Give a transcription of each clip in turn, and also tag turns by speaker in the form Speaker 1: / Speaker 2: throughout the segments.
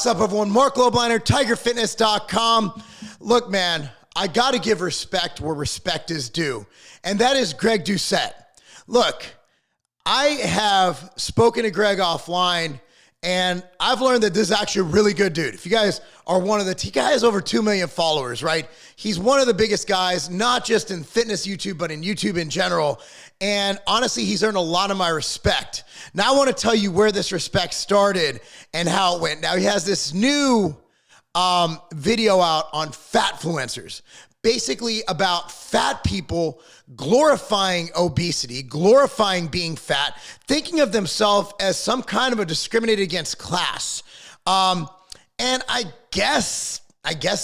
Speaker 1: What's up, everyone? Marc Lobliner, tigerfitness.com. Look, man, I got to give respect where respect is due, and that is Greg Doucette. Look, I have spoken to Greg offline, and I've learned that this is actually a really good dude. If you guys are one of the, he has over 2 million followers, right? He's one of the biggest guys, not just in fitness YouTube, but in YouTube in general. And honestly, he's earned a lot of my respect. Now I want to tell you where this respect started and how it went. Now he has this new video out on fatfluencers, basically about fat people glorifying obesity, glorifying being fat, thinking of themselves as some kind of a discriminated against class. And I guess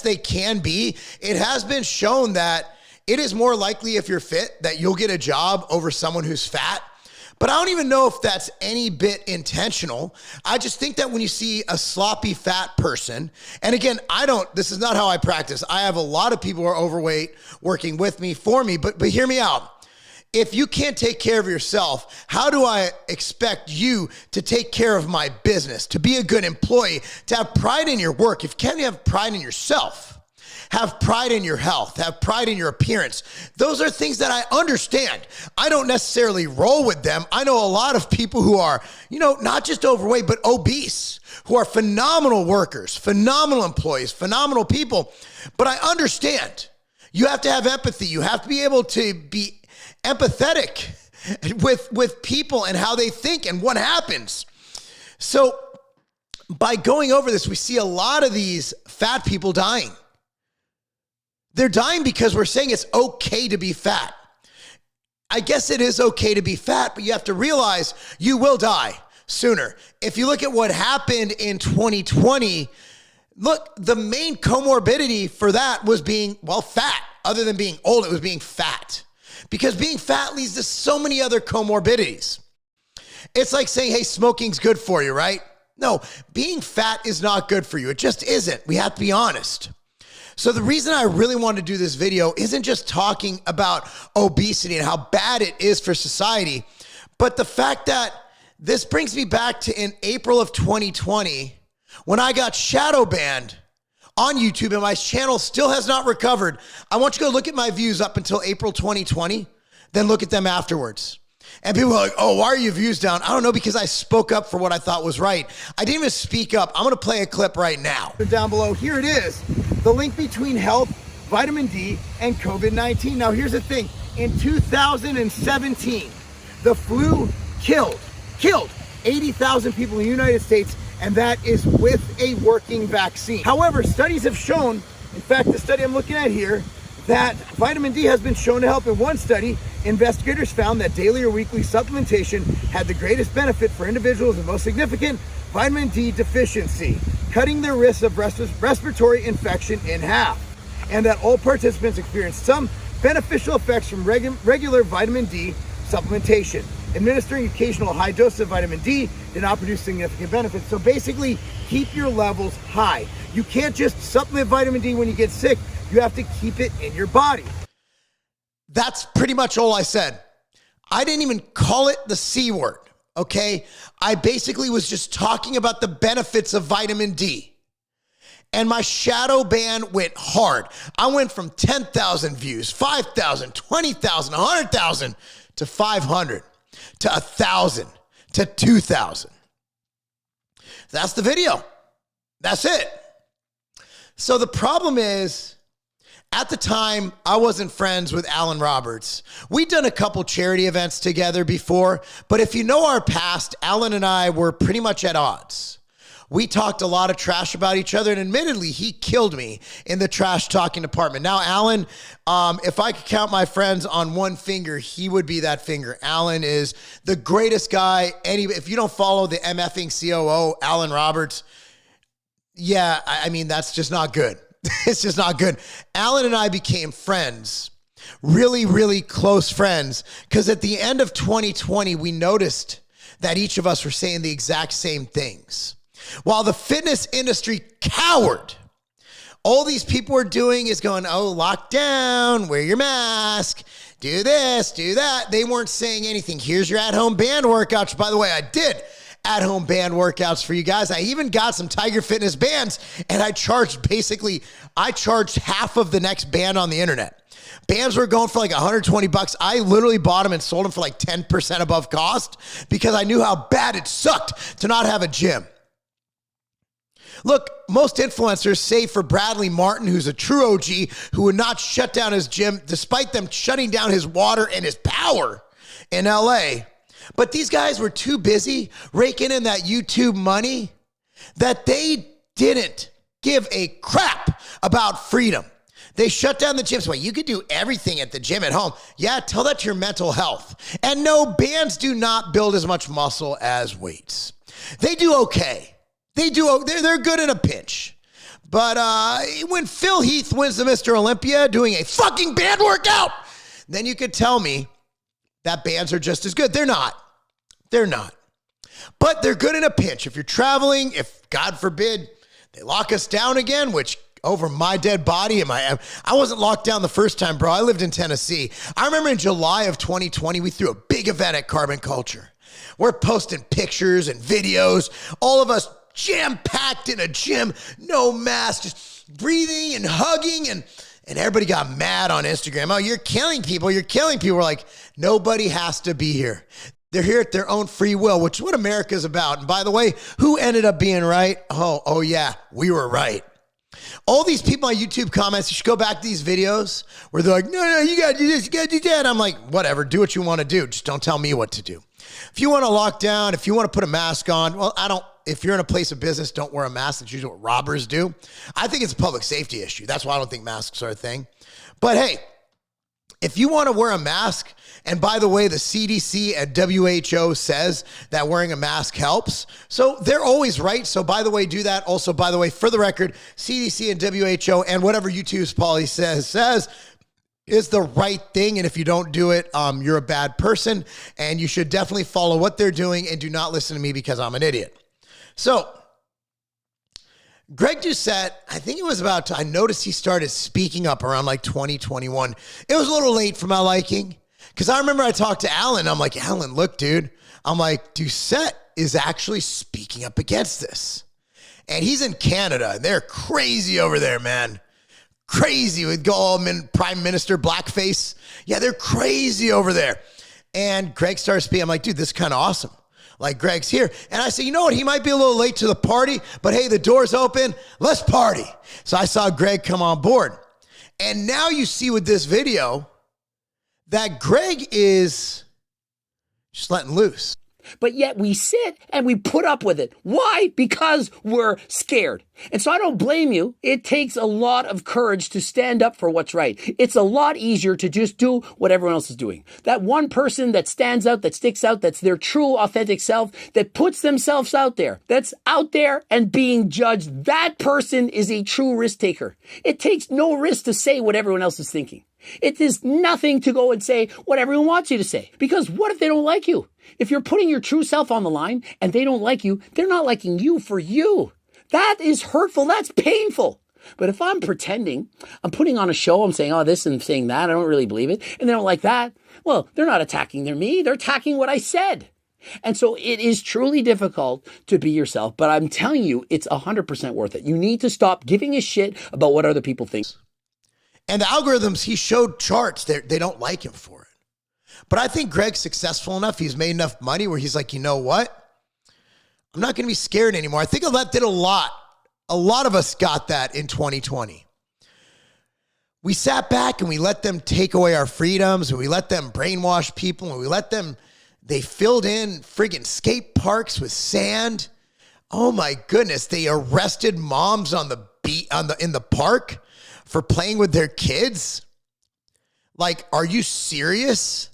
Speaker 1: they can be. It has been shown that it is more likely if you're fit that you'll get a job over someone who's fat. But I don't even know if that's any bit intentional. I just think that when you see a sloppy fat person, and again, this is not how I practice. I have a lot of people who are overweight working with me, for me, but hear me out. If you can't take care of yourself, how do I expect you to take care of my business, to be a good employee, to have pride in your work? If you can't have pride in yourself, have pride in your health, have pride in your appearance. Those are things that I understand. I don't necessarily roll with them. I know a lot of people who are, not just overweight, but obese, who are phenomenal workers, phenomenal employees, phenomenal people. But I understand you have to have empathy. You have to be able to be empathetic with people and how they think and what happens. So by going over this, we see a lot of these fat people dying. They're dying because we're saying it's okay to be fat. I guess it is okay to be fat, but you have to realize you will die sooner. If you look at what happened in 2020, look, the main comorbidity for that was being, fat. Other than being old, it was being fat. Because being fat leads to so many other comorbidities. It's like saying, hey, smoking's good for you, right? No, being fat is not good for you. It just isn't. We have to be honest. So the reason I really wanted to do this video isn't just talking about obesity and how bad it is for society, but the fact that this brings me back to in April of 2020 when I got shadow banned on YouTube and my channel still has not recovered. I want you to go look at my views up until April 2020, then look at them afterwards. And people are like, oh, why are your views down? I don't know, because I spoke up for what I thought was right. I didn't even speak up. I'm going to play a clip right now. Down below, here it is. The link between health, vitamin D, and COVID-19. Now, here's the thing. In 2017, the flu killed 80,000 people in the United States, and that is with a working vaccine. However, studies have shown, in fact, the study I'm looking at here, that vitamin D has been shown to help. In one study, investigators found that daily or weekly supplementation had the greatest benefit for individuals with most significant vitamin D deficiency, cutting their risk of respiratory infection in half, and that all participants experienced some beneficial effects from regular vitamin D supplementation. Administering occasional high doses of vitamin D did not produce significant benefits. So basically, keep your levels high. You can't just supplement vitamin D when you get sick. You have to keep it in your body. That's pretty much all I said. I didn't even call it the C word, okay? I basically was just talking about the benefits of vitamin D. And my shadow ban went hard. I went from 10,000 views, 5,000, 20,000, 100,000 to 500, to 1,000, to 2,000. That's the video. That's it. So the problem is, at the time, I wasn't friends with Alan Roberts. We'd done a couple charity events together before, but if you know our past, Alan and I were pretty much at odds. We talked a lot of trash about each other, and admittedly, he killed me in the trash talking department. Now, Alan, if I could count my friends on one finger, he would be that finger. Alan is the greatest guy. If you don't follow the MFing COO, Alan Roberts, yeah, I mean, that's just not good. It's just not good. Alan and I became friends, really, really close friends, because at the end of 2020, we noticed that each of us were saying the exact same things. While the fitness industry cowered, all these people were doing is going, oh, lockdown, wear your mask, do this, do that. They weren't saying anything. Here's your at-home band workouts. By the way, I did at-home band workouts for you guys. I even got some Tiger Fitness bands, and I charged half of the next band on the internet. Bands were going for like $120. I literally bought them and sold them for like 10% above cost because I knew how bad it sucked to not have a gym. Look, most influencers, save for Bradley Martin, who's a true OG, who would not shut down his gym despite them shutting down his water and his power in LA. But these guys were too busy raking in that YouTube money that they didn't give a crap about freedom. They shut down the gyms. Well, you could do everything at the gym at home. Yeah, tell that to your mental health. And no, bands do not build as much muscle as weights. They do okay. They're good in a pinch. But when Phil Heath wins the Mr. Olympia doing a fucking band workout, then you could tell me that bands are just as good. They're not. But they're good in a pinch. If you're traveling, if God forbid they lock us down again, which over my dead body, I wasn't locked down the first time, bro. I lived in Tennessee. I remember in July of 2020, we threw a big event at Carbon Culture. We're posting pictures and videos, all of us jam-packed in a gym, no mask, just breathing and hugging, and everybody got mad on Instagram. Oh, you're killing people. We're like, nobody has to be here. They're here at their own free will, which is what America's about. And by the way, who ended up being right? Oh yeah, we were right. All these people on YouTube comments, you should go back to these videos where they're like, no, you got to do this, you got to do that. I'm like, whatever, do what you want to do. Just don't tell me what to do. If you want to lock down, if you want to put a mask on, well, if you're in a place of business, don't wear a mask. That's usually what robbers do. I think it's a public safety issue. That's why I don't think masks are a thing. But hey, if you want to wear a mask, and by the way, the CDC and WHO says that wearing a mask helps. So they're always right. So by the way, do that. Also, by the way, for the record, CDC and WHO and whatever YouTube's policy says is the right thing. And if you don't do it, you're a bad person. And you should definitely follow what they're doing and do not listen to me because I'm an idiot. So Greg Doucette, I think it was I noticed he started speaking up around like 2021. It was a little late for my liking because I remember I talked to Alan. I'm like, Alan, look, dude. I'm like, Doucette is actually speaking up against this. And he's in Canada, and they're crazy over there, man. Crazy with Goldman, Prime Minister, blackface. Yeah, they're crazy over there. And Greg started speaking. I'm like, dude, this is kind of awesome. Like, Greg's here. And I said, you know what? He might be a little late to the party, but hey, the door's open. Let's party. So I saw Greg come on board. And now you see with this video that Greg is just letting loose.
Speaker 2: But yet we sit and we put up with it. Why? Because we're scared. And so I don't blame you. It takes a lot of courage to stand up for what's right. It's a lot easier to just do what everyone else is doing. That one person that stands out, that sticks out, that's their true, authentic self, that puts themselves out there, that's out there and being judged, that person is a true risk taker. It takes no risk to say what everyone else is thinking. It is nothing to go and say what everyone wants you to say. Because what if they don't like you? If you're putting your true self on the line and they don't like you, they're not liking you for you. That is hurtful. That's painful. But if I'm pretending, I'm putting on a show, I'm saying, oh, this and saying that, I don't really believe it, and they don't like that, well, they're not attacking me. They're attacking what I said. And so it is truly difficult to be yourself. But I'm telling you, it's 100% worth it. You need to stop giving a shit about what other people think.
Speaker 1: And the algorithms, he showed charts, they don't like him for it. But I think Greg's successful enough. He's made enough money where he's like, you know what? I'm not going to be scared anymore. I think that did a lot. A lot of us got that in 2020. We sat back and we let them take away our freedoms, and we let them brainwash people, and they filled in friggin' skate parks with sand. Oh my goodness. They arrested moms on the beat in the park for playing with their kids. Like, are you serious?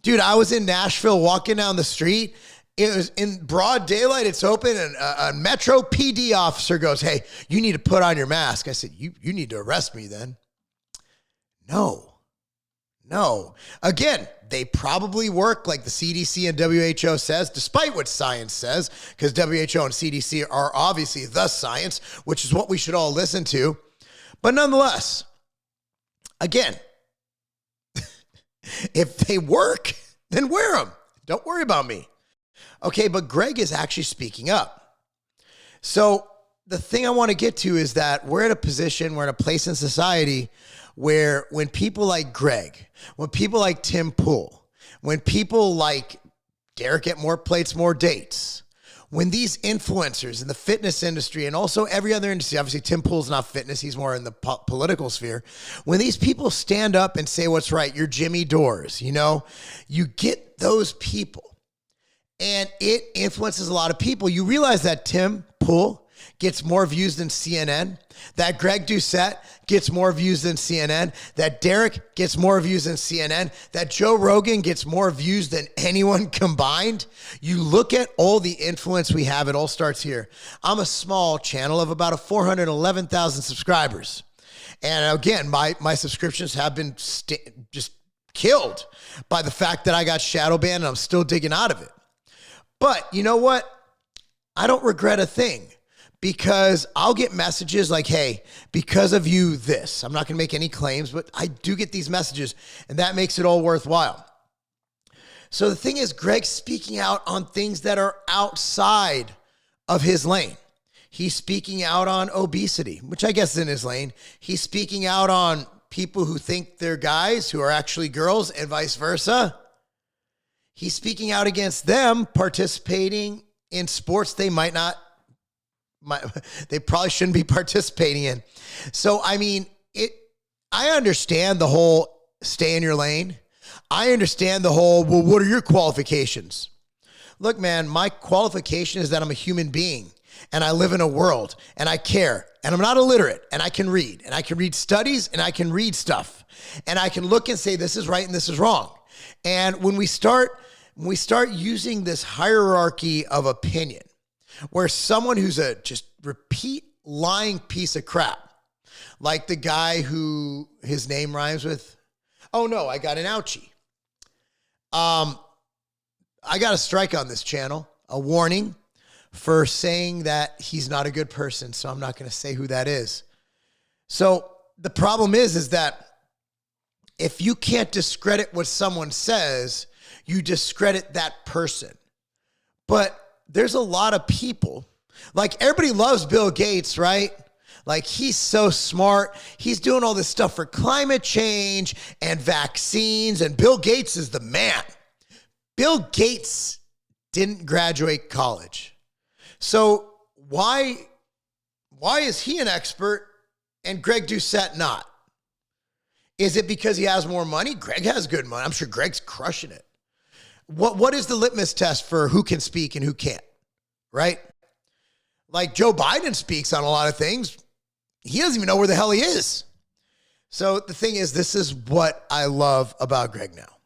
Speaker 1: Dude, I was in Nashville walking down the street. It was in broad daylight. It's open, and a Metro PD officer goes, hey, you need to put on your mask. I said, you need to arrest me then. No. Again, they probably work like the CDC and WHO says, despite what science says, because WHO and CDC are obviously the science, which is what we should all listen to. But nonetheless, again, if they work, then wear them. Don't worry about me. Okay, but Greg is actually speaking up. So the thing I want to get to is that we're in a position, we're in a place in society where when people like Greg, when people like Tim Pool, when people like Derek at More Plates, More Dates, when these influencers in the fitness industry and also every other industry, obviously Tim Pool's not fitness, he's more in the political sphere. When these people stand up and say what's right, you're Jimmy Dores, you know, you get those people and it influences a lot of people. You realize that Tim Pool gets more views than CNN, that Greg Doucette gets more views than CNN, that Derek gets more views than CNN, that Joe Rogan gets more views than anyone combined. You look at all the influence we have, it all starts here. I'm a small channel of about 411,000 subscribers. And again, my subscriptions have been just killed by the fact that I got shadow banned and I'm still digging out of it. But you know what? I don't regret a thing. Because I'll get messages like, hey, because of you, this. I'm not going to make any claims, but I do get these messages, and that makes it all worthwhile. So the thing is, Greg's speaking out on things that are outside of his lane. He's speaking out on obesity, which I guess is in his lane. He's speaking out on people who think they're guys who are actually girls and vice versa. He's speaking out against them participating in sports they they probably shouldn't be participating in. So, I mean, I understand the whole stay in your lane. I understand the whole, well, what are your qualifications? Look, man, my qualification is that I'm a human being and I live in a world and I care and I'm not illiterate and I can read studies and I can read stuff and I can look and say, this is right and this is wrong. And when we start using this hierarchy of opinion, where someone who's a just repeat lying piece of crap, like the guy who his name rhymes with, oh no, I got an ouchie. I got a strike on this channel, a warning for saying that he's not a good person. So I'm not going to say who that is. So the problem is that if you can't discredit what someone says, you discredit that person. But there's a lot of people, like everybody loves Bill Gates, right? Like he's so smart. He's doing all this stuff for climate change and vaccines, and Bill Gates is the man. Bill Gates didn't graduate college. So why is he an expert and Greg Doucette not? Is it because he has more money? Greg has good money. I'm sure Greg's crushing it. What is the litmus test for who can speak and who can't, right? Like Joe Biden speaks on a lot of things. He doesn't even know where the hell he is. So the thing is, this is what I love about Greg now,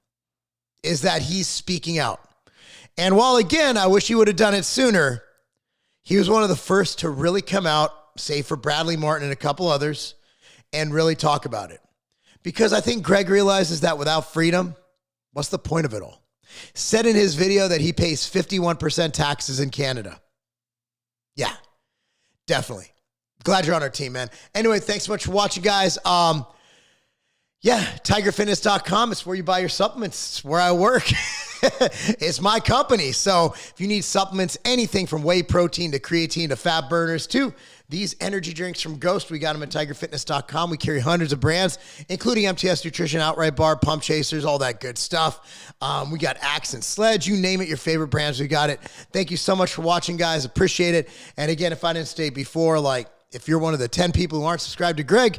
Speaker 1: is that he's speaking out. And while, again, I wish he would have done it sooner, he was one of the first to really come out, save for Bradley Martin and a couple others, and really talk about it. Because I think Greg realizes that without freedom, what's the point of it all? Said in his video that he pays 51% taxes in Canada. Yeah, definitely. Glad you're on our team, man. Anyway, thanks so much for watching, guys. tigerfitness.com. It's where you buy your supplements. It's where I work. It's my company. So if you need supplements, anything from whey protein to creatine to fat burners to these energy drinks from Ghost, we got them at tigerfitness.com. We carry hundreds of brands, including MTS Nutrition, Outright Bar, Pump Chasers, all that good stuff. We got Axe and Sledge. You name it, your favorite brands, we got it. Thank you so much for watching, guys. Appreciate it. And again, if I didn't state before, like, if you're one of the 10 people who aren't subscribed to Greg,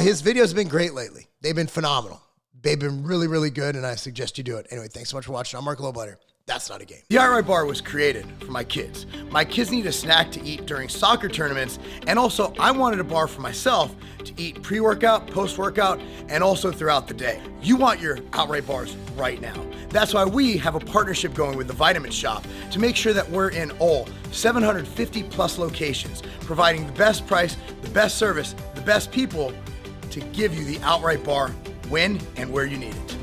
Speaker 1: his videos have been great lately. They've been phenomenal. They've been really, really good, and I suggest you do it. Anyway, thanks so much for watching. I'm Marc Lobliner. That's not a game. The Outright Bar was created for my kids. My kids need a snack to eat during soccer tournaments, and also I wanted a bar for myself to eat pre-workout, post-workout, and also throughout the day. You want your Outright Bars right now. That's why we have a partnership going with the Vitamin Shop to make sure that we're in all 750 plus locations, providing the best price, the best service, the best people to give you the Outright Bar when and where you need it.